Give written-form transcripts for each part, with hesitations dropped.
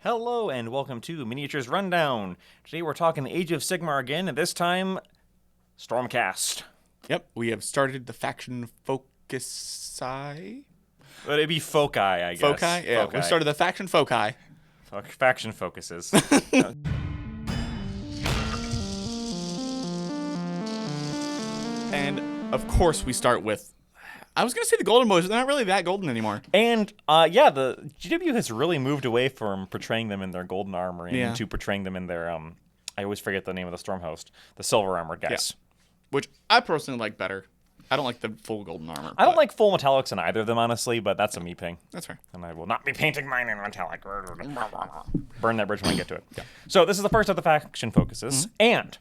Hello and welcome to Miniatures Rundown. Today we're talking Age of Sigmar again, and this time, Stormcast. Yep, we have started the faction foci. But it'd be foci, I guess. Foci? Yeah, we started the faction foci. Faction focuses. And, of course, we start with... I was going to say the Golden Boys, but they're not really that golden anymore. And, the GW has really moved away from portraying them in their golden armor and into portraying them in their, I always forget the name of the Stormhost, the silver armored guys. Yeah. Which I personally like better. I don't like the full golden armor. I don't like full metallics in either of them, honestly, but that's a me thing. That's fair. And I will not be painting mine in metallic. Burn that bridge when I get to it. Yeah. So this is the first of the faction focuses, and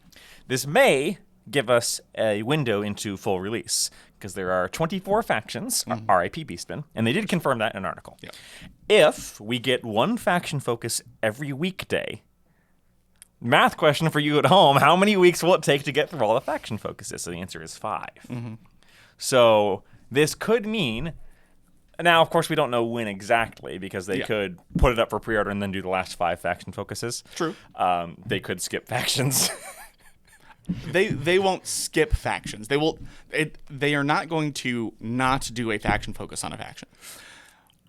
this may give us a window into full release, because there are 24 factions, RIP Beastmen, and they did confirm that in an article. Yep. If we get one faction focus every weekday, math question for you at home, how many weeks will it take to get through all the faction focuses? So the answer is 5. So this could mean, now of course we don't know when exactly, because they could put it up for pre-order and then do the last 5 faction focuses. True. They could skip factions. They won't skip factions. They are not going to not do a faction focus on a faction.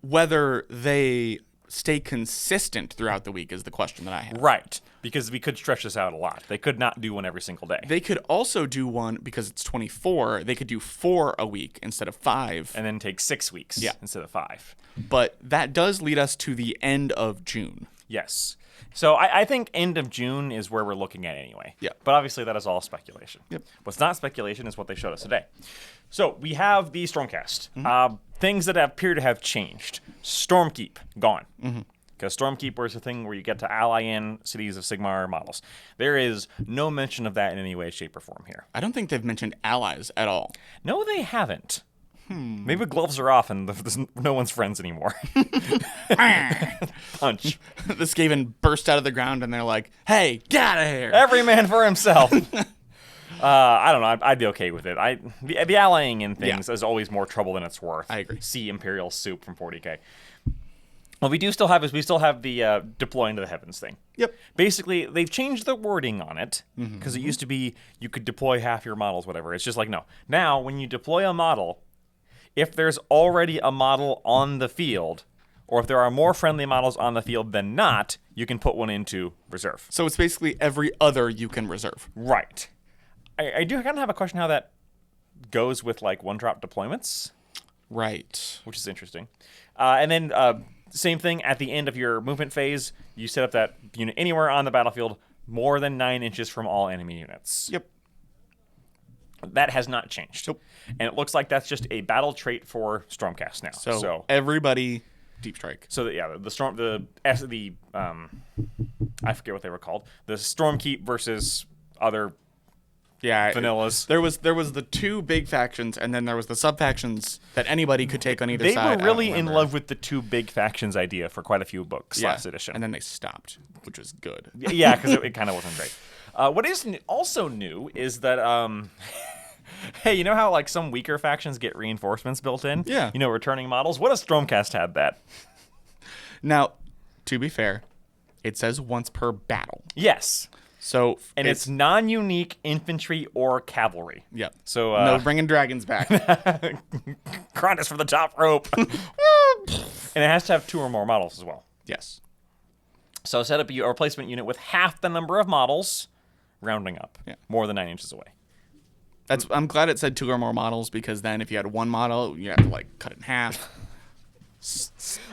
Whether they stay consistent throughout the week is the question that I have. Right, because we could stretch this out a lot. They could not do one every single day. They could also do one, because it's 24, they could do 4 a week instead of 5. And then take 6 weeks instead of 5. But that does lead us to the end of June. Yes. So I think end of June is where we're looking at anyway. Yeah. But obviously that is all speculation. Yep. What's not speculation is what they showed us today. So we have the Stormcast. Things that appear to have changed. Stormkeep, gone. Because Stormkeep was a thing where you get to ally in cities of Sigmar models. There is no mention of that in any way, shape, or form here. I don't think they've mentioned allies at all. No, they haven't. Maybe gloves are off and no one's friends anymore. Punch. The Skaven burst out of the ground and they're like, hey, get out of here. Every man for himself. I don't know. I'd be okay with it. The allying in things is always more trouble than it's worth. I agree. See Imperial Soup from 40K. What we still have the deploy into the heavens thing. Yep. Basically, they've changed the wording on it, because it used to be you could deploy half your models, whatever. It's just like, no. Now, when you deploy a model, if there's already a model on the field, or if there are more friendly models on the field than not, you can put one into reserve. So it's basically every other you can reserve. Right. I do kind of have a question how that goes with, like, one-drop deployments. Right. Which is interesting. And then, same thing, at the end of your movement phase, you set up that unit anywhere on the battlefield more than 9 inches from all enemy units. Yep. That has not changed. Nope. And it looks like that's just a battle trait for Stormcast now. So everybody deep strike. So I forget what they were called. The Stormkeep versus other vanillas. There was the 2 big factions, and then there was the sub factions that anybody could take on either side. They were really in love with the 2 big factions idea for quite a few books last edition. And then they stopped, which was good. Yeah, because it kind of wasn't great. What is also new is that, hey, you know how like some weaker factions get reinforcements built in? Yeah. You know, returning models? What if Stormcast had that? Now, to be fair, it says once per battle. Yes. So and it's non-unique infantry or cavalry. Yep. So no bringing dragons back. Grind us for the top rope. And it has to have 2 or more models as well. Yes. So set up a replacement unit with half the number of models, rounding up, more than 9 inches away. I'm glad it said 2 or more models, because then if you had 1 model, you have to like cut it in half.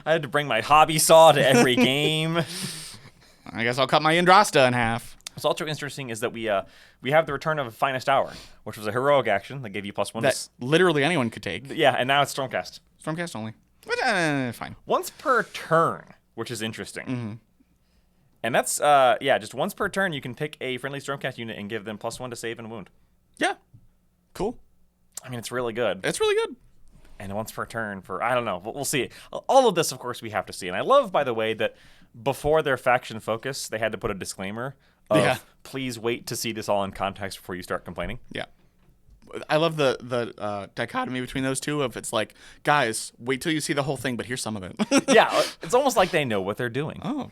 I had to bring my hobby saw to every game. I guess I'll cut my Andrasta in half. What's also interesting is that we have the return of Finest Hour, which was a heroic action that gave you +1. That literally anyone could take. Yeah, and now it's Stormcast. Stormcast only. Which, fine. Once per turn, which is interesting. And that's, just once per turn, you can pick a friendly Stormcast unit and give them +1 to save and wound. Yeah. Cool. I mean, it's really good. It's really good. And once per turn for, I don't know, we'll see. All of this, of course, we have to see. And I love, by the way, that before their faction focus, they had to put a disclaimer of, please wait to see this all in context before you start complaining. Yeah. I love the dichotomy between those two of it's like, guys, wait till you see the whole thing, but here's some of it. Yeah, it's almost like they know what they're doing. Oh.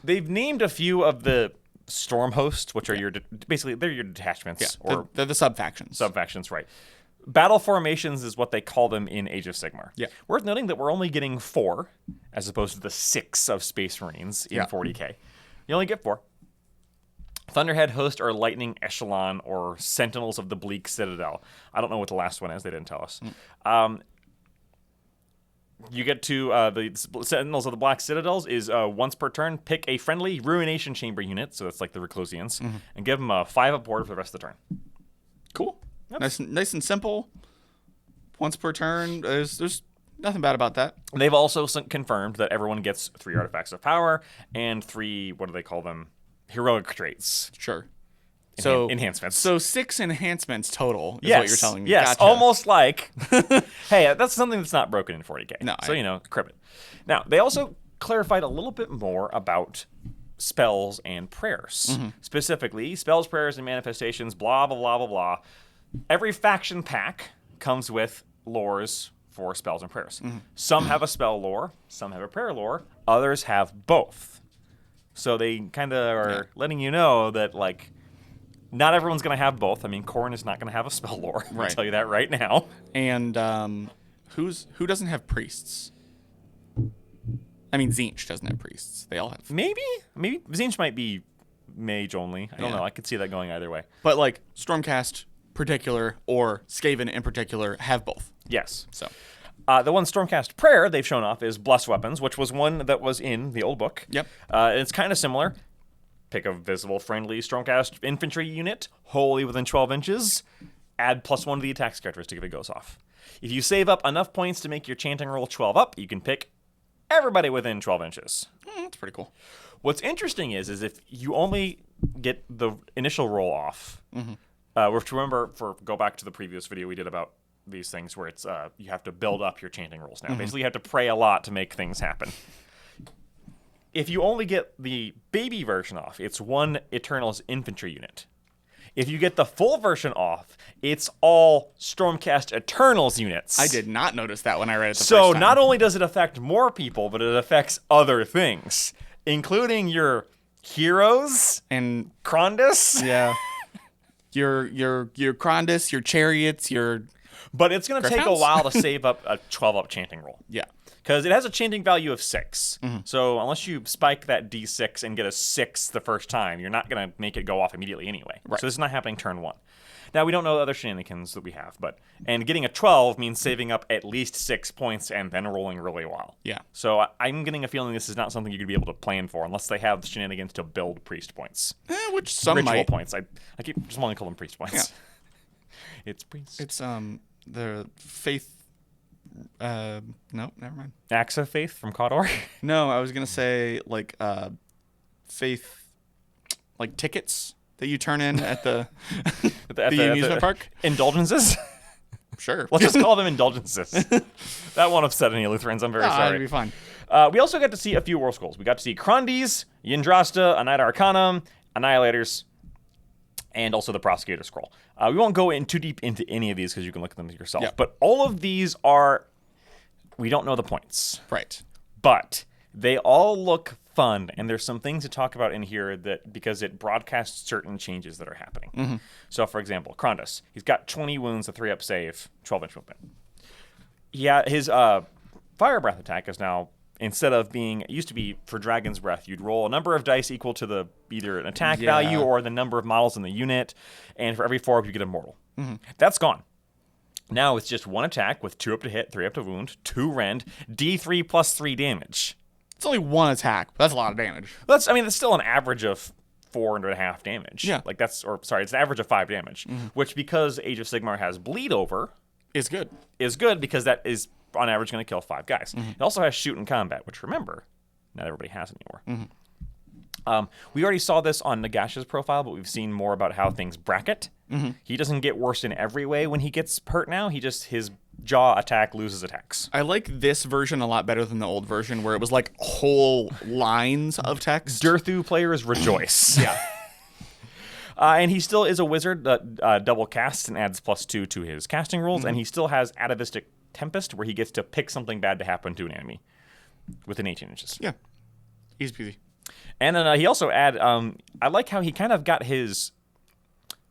They've named a few of the storm hosts, which are your basically they're your detachments or they're the sub-factions. Sub-factions, right. Battle formations is what they call them in Age of Sigmar. Yeah. Worth noting that we're only getting 4 as opposed to the 6 of Space Marines in 40K. You only get 4. Thunderhead Host or Lightning Echelon or Sentinels of the Bleak Citadel. I don't know what the last one is. They didn't tell us. You get to the Sentinels of the Black Citadels is once per turn, pick a friendly Ruination Chamber unit, so that's like the Reclusians, and give them a 5 up board for the rest of the turn. Cool. Yep. Nice and simple. Once per turn. There's nothing bad about that. They've also confirmed that everyone gets 3 artifacts of power and 3, what do they call them? Heroic traits. Sure. Enhancements. So 6 enhancements total is what you're telling me. Yes, gotcha. almost like, hey, that's something that's not broken in 40K. No, so, crib it. Now, they also clarified a little bit more about spells and prayers. Specifically, spells, prayers, and manifestations, blah, blah, blah, blah, blah. Every faction pack comes with lores for spells and prayers. Some have a spell lore, some have a prayer lore, others have both. So they kind of are letting you know that, like, not everyone's going to have both. I mean, Khorne is not going to have a spell lore. I'll tell you that right now. And who doesn't have priests? I mean, Tzeentch doesn't have priests. They all have. Maybe Tzeentch might be mage only. I don't know. I could see that going either way. But, like, Stormcast particular or Skaven in particular have both. Yes. So the one Stormcast prayer they've shown off is Bless Weapons, which was one that was in the old book. Yep. It's kind of similar. Pick a visible, friendly Stormcast infantry unit, wholly within 12 inches. Add +1 to the attack characteristic if it goes off. If you save up enough points to make your chanting roll 12 up, you can pick everybody within 12 inches. That's pretty cool. What's interesting is if you only get the initial roll off, which remember, go back to the previous video we did about these things where it's you have to build up your chanting rolls now. Basically, you have to pray a lot to make things happen. If you only get the baby version off, it's 1 Eternals infantry unit. If you get the full version off, it's all Stormcast Eternals units. I did not notice that when I read it the first So time. not only does it affect more people, but it affects other things, including your heroes and Krondus. Yeah. your Krondus, your chariots, your... But it's going to take a while to save up a 12-up chanting roll. Yeah. Because it has a chanting value of 6. So unless you spike that D6 and get a 6 the first time, you're not going to make it go off immediately anyway. Right. So this is not happening turn 1. Now, we don't know the other shenanigans that we have, and getting a 12 means saving up at least 6 points and then rolling really well. Yeah. So I'm getting a feeling this is not something you're going to be able to plan for unless they have shenanigans to build priest points. Which some Ritual might. points. I keep just wanting to call them priest points. Yeah. It's priest. It's the faith... no, never mind. Acts of Faith from Cawdor. No, I was going to say, like, faith... Like, tickets that you turn in at the the amusement park? Indulgences? Sure. Let's just call them indulgences. That won't upset any Lutherans. I'm very sorry. That'd be fine. We also got to see a few war scrolls. We got to see Krondies, Yndrasta, A Knight Arcanum, Annihilators, and also the Prosecutor Scroll. We won't go in too deep into any of these because you can look at them yourself. Yeah. But all of these are... We don't know the points. Right. But they all look fun, and there's some things to talk about in here that because it broadcasts certain changes that are happening. So, for example, Krondus, he's got 20 wounds, a 3-up save, 12-inch movement. Yeah, his Fire Breath attack is now, instead of being, it used to be for Dragon's Breath, you'd roll a number of dice equal to the either an attack value or the number of models in the unit, and for every 4 up you get a mortal. That's gone. Now it's just 1 attack with 2 up to hit, 3 up to wound, 2 rend, D3 plus 3 damage. It's only 1 attack, but that's a lot of damage. That's still an average of 4.5 damage. Yeah. It's an average of 5 damage, which because Age of Sigmar has bleed over Is good. is good because that is on average going to kill 5 guys. It also has shoot in combat, which remember, not everybody has anymore. We already saw this on Nagash's profile, but we've seen more about how things bracket. He doesn't get worse in every way when he gets hurt now. His jaw attack loses attacks. I like this version a lot better than the old version where it was like whole lines of text. Durthu players rejoice. Yeah. And he still is a wizard that double casts and adds +2 to his casting rolls, and he still has Atavistic Tempest where he gets to pick something bad to happen to an enemy within 18 inches. Yeah. Easy peasy. And then he also I like how he kind of got his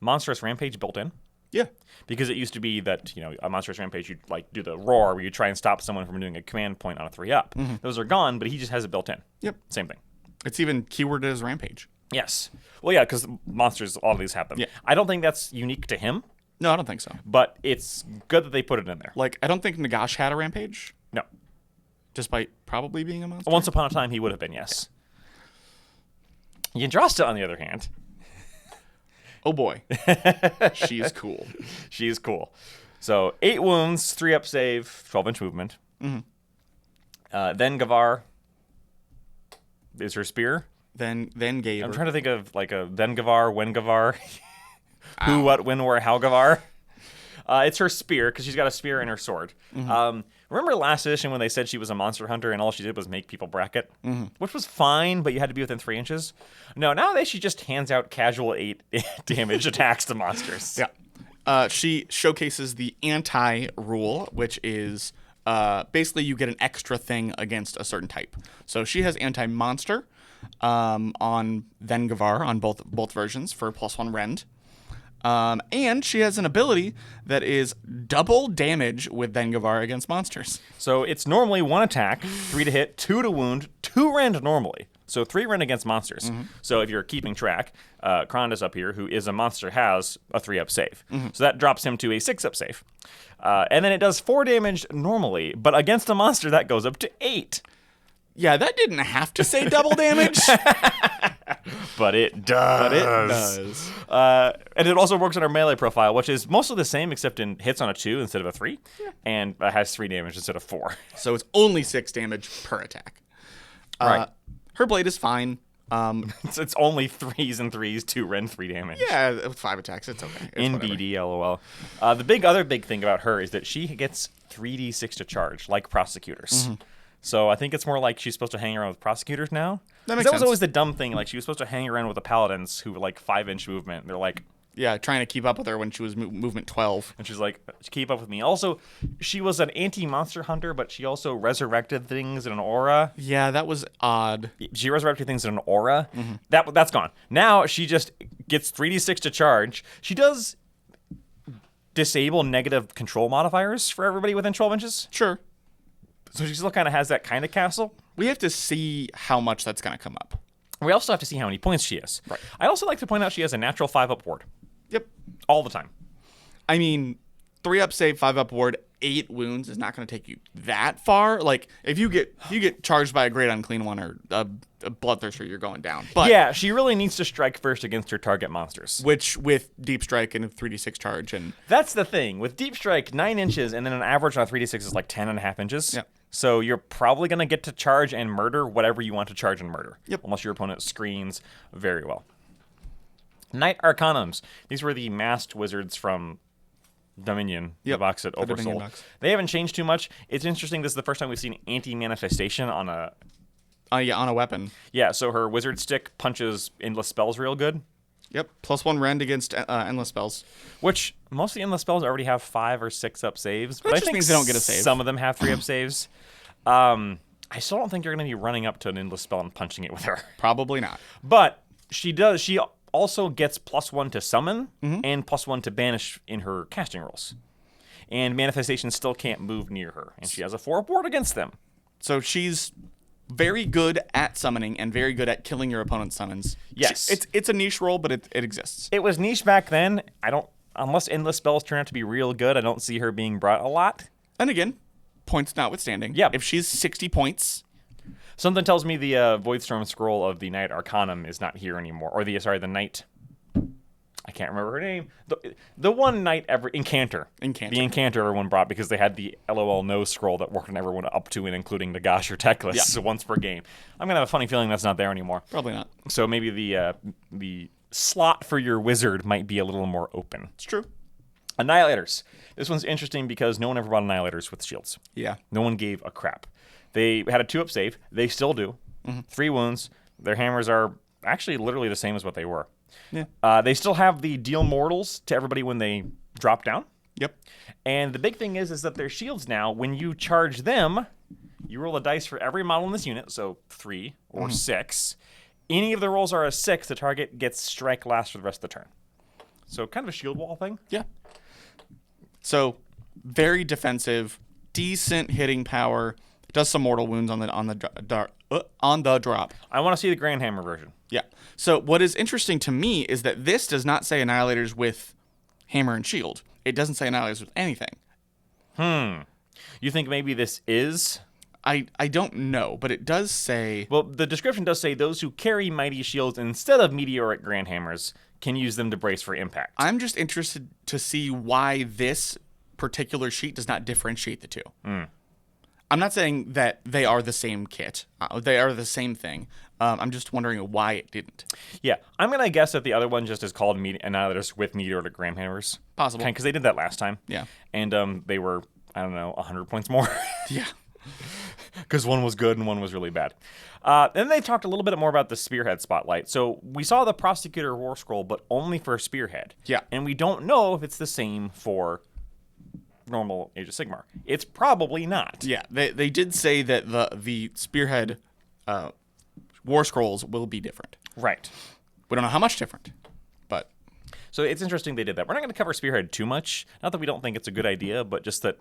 monstrous rampage built in. Yeah. Because it used to be that, a monstrous rampage, you'd like do the roar where you try and stop someone from doing a command point on a 3-up. Those are gone, but he just has it built in. Yep. Same thing. It's even keyworded as rampage. Yes. Well, yeah, because monsters, all of these have them. Yeah. I don't think that's unique to him, No, I don't think so. but it's good that they put it in there. Like, I don't think Nagash had a rampage, No. despite probably being a monster. Once upon a time, he would have been, yes. Yndrasta, on the other hand, Oh boy. She is cool. she is cool. So 8 wounds, 3-up save, 12-inch movement. Then Gavar is her spear. Then Gaber. I'm trying to think of like a then Gavar, when Gavar, who, what, when, where, how Gavar. It's her spear because she's got a spear and her sword. Remember last edition when they said she was a monster hunter and all she did was make people bracket, which was fine, but you had to be within 3 inches. No, nowadays she just hands out casual 8 damage attacks to monsters. Yeah. She showcases the anti-rule, which is basically you get an extra thing against a certain type. So she has anti-monster on Vengavar on both versions for +1 rend. And she has an ability that is double damage with Vengavar against monsters. So it's normally 1 attack, 3 to hit, 2 to wound, 2 rend normally. So 3 rend against monsters. So if you're keeping track, Kronda's up here, who is a monster, has a 3-up save. So that drops him to a 6-up save. And then it does 4 damage normally, but against a monster that goes up to 8. Yeah, that didn't have to say double damage. But it does. And it also works on our melee profile, which is mostly the same except in hits on a 2 instead of a 3, and has 3 damage instead of 4. So it's only 6 damage per attack. Right. Her blade is fine. It's only 3s and 3s, 2 rend, 3 damage. Yeah, with 5 attacks, it's okay. It's In whatever. BD, LOL. The other big thing about her is that she gets 3d6 to charge, like prosecutors. So I think it's more like she's supposed to hang around with prosecutors now. That makes That was sense. always the dumb thing. Like she was supposed to hang around with the paladins who were like 5-inch movement. They're like, Yeah, trying to keep up with her when she was movement 12. and she's like, keep up with me. Also, she was an anti-monster hunter, but she also resurrected things in an aura. Yeah, that was odd. She resurrected things in an aura. That's gone. Now she just gets 3d6 to charge. She does disable negative control modifiers for everybody within 12 inches. Sure. So she still kind of has that kind of castle. We have to see how much that's going to come up. We also have to see how many points she has. Right. I'd also like to point out she has a natural 5-up ward. Yep. All the time. I mean, 3-up save, 5-up ward, 8 wounds is not going to take you that far. Like, if you get charged by a Great Unclean One or a Bloodthirster, you're going down. But Yeah, she really needs to strike first against her target monsters. which with Deep Strike and a 3d6 charge and That's the thing. With Deep Strike, 9 inches, and then an average on a 3d6 is like 10.5 inches. Yep. So you're probably going to get to charge and murder whatever you want to charge and murder. Yep. Unless your opponent screens very well. Knight Arcanums. These were the masked wizards from Dominion, the Yep, box at the Dominion Oversoul. box. They haven't changed too much. It's interesting. This is the first time we've seen anti-manifestation on a... on a weapon. Yeah, so her wizard stick punches endless spells real good. Yep. +1 rend against endless spells. Which most of the endless spells already have 5 or 6-up saves. But I just think means they don't get a save. Some of them have 3-up saves. I still don't think you're going to be running up to an endless spell and punching it with her. Probably not. But she does. She also gets +1 to summon and +1 to banish in her casting rolls. And manifestation still can't move near her. And she has a 4-up ward against them. So she's very good at summoning and very good at killing your opponent's summons. Yes. It's a niche role, but it exists. It was niche back then. Unless endless spells turn out to be real good, I don't see her being brought a lot. And again, points notwithstanding. Yep. If she's 60 points, Something tells me the Voidstorm scroll of the Knight Arcanum is not here anymore. Or the Knight... I can't remember her name. The one knight Incanter. Incanter. The Incanter everyone brought because they had the LOL no scroll that worked on everyone up to and including Nagash or Teclis once per game. I'm going to have a funny feeling that's not there anymore. probably not. So maybe the slot for your wizard might be a little more open. It's true. Annihilators. This one's interesting because no one ever bought Annihilators with shields. Yeah. No one gave a crap. They had a 2-up save. They still do. 3 wounds. Their hammers are actually literally the same as what they were. Yeah. They still have the deal mortals to everybody when they drop down. Yep. And the big thing is that their shields now, when you charge them, you roll a dice for every model in this unit, so 3 or 6, any of the rolls are a 6, the target gets strike last for the rest of the turn. So kind of a shield wall thing. Yeah. So very defensive, decent hitting power. Does some mortal wounds on the drop. I want to see the Grand Hammer version. Yeah. So what is interesting to me is that this does not say Annihilators with hammer and shield. It doesn't say Annihilators with anything. You think maybe this is? I don't know, but it does say... Well, the description does say those who carry mighty shields instead of meteoric Grand Hammers can use them to brace for impact. I'm just interested to see why this particular sheet does not differentiate the two. I'm not saying that they are the same kit. They are the same thing. I'm just wondering why it didn't. Yeah, I'm going to guess that the other one just is called Annihilators with meteoric Grand Hammers. Possible. Because they did that last time. Yeah. And they were, 100 points more. Yeah. Because one was good and one was really bad. Then they talked a little bit more about the Spearhead Spotlight. So we saw the Prosecutor War Scroll, but only for Spearhead. Yeah. And we don't know if it's the same for normal Age of Sigmar. It's probably not. Yeah, they did say that the Spearhead War Scrolls will be different. Right. We don't know how much different, but... So it's interesting they did that. We're not going to cover Spearhead too much. Not that we don't think it's a good idea, but just that...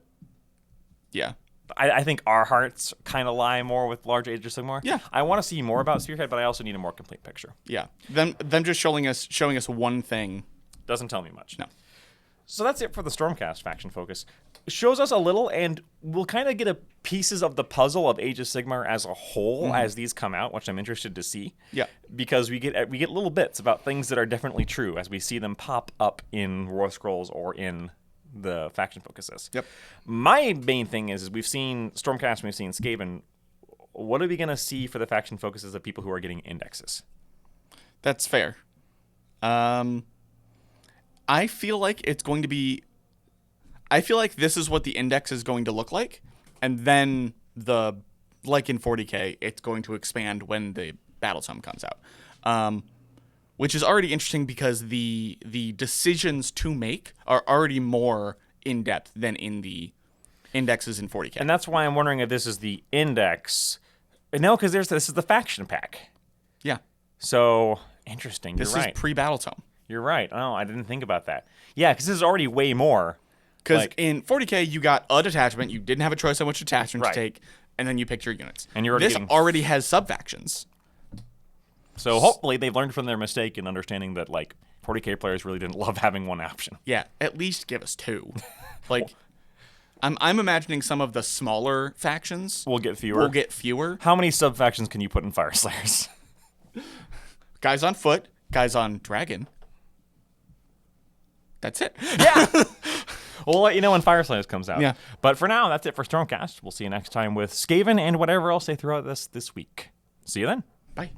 Yeah. I think our hearts kind of lie more with large Age of Sigmar. Yeah. I want to see more about Spearhead, but I also need a more complete picture. Yeah. Them just showing us one thing. Doesn't tell me much. No. So that's it for the Stormcast faction focus. It shows us a little, and we'll kind of get a pieces of the puzzle of Age of Sigmar as a whole as these come out, which I'm interested to see. Yeah. Because we get little bits about things that are definitely true as we see them pop up in War Scrolls or in the faction focuses. Yep. My main thing is we've seen Stormcast, we've seen Skaven. What are we going to see for the faction focuses of people who are getting indexes? That's fair. I feel like it's going to be... I feel like this is what the index is going to look like, and then like in 40K, it's going to expand when the Battle Tome comes out. Which is already interesting because the decisions to make are already more in-depth than in the indexes in 40K. And that's why I'm wondering if this is the index. No, because this is the faction pack. Yeah. So, interesting. This You're right. is pre-Battle Tome. You're right. Oh, I didn't think about that. Yeah, because this is already way more. Because in 40K, you got a detachment. You didn't have a choice on which detachment to take, and then you picked your units. And you're already already has sub-factions. So hopefully they've learned from their mistake in understanding that 40K players really didn't love having one option. Yeah, at least give us two. I'm imagining some of the smaller factions will get fewer. How many sub factions can you put in Fire Slayers? Guys on foot, guys on dragon. That's it. Yeah. We'll let you know when Fire Slayers comes out. Yeah. But for now, that's it for Stormcast. We'll see you next time with Skaven and whatever else they throw at us this week. See you then. Bye.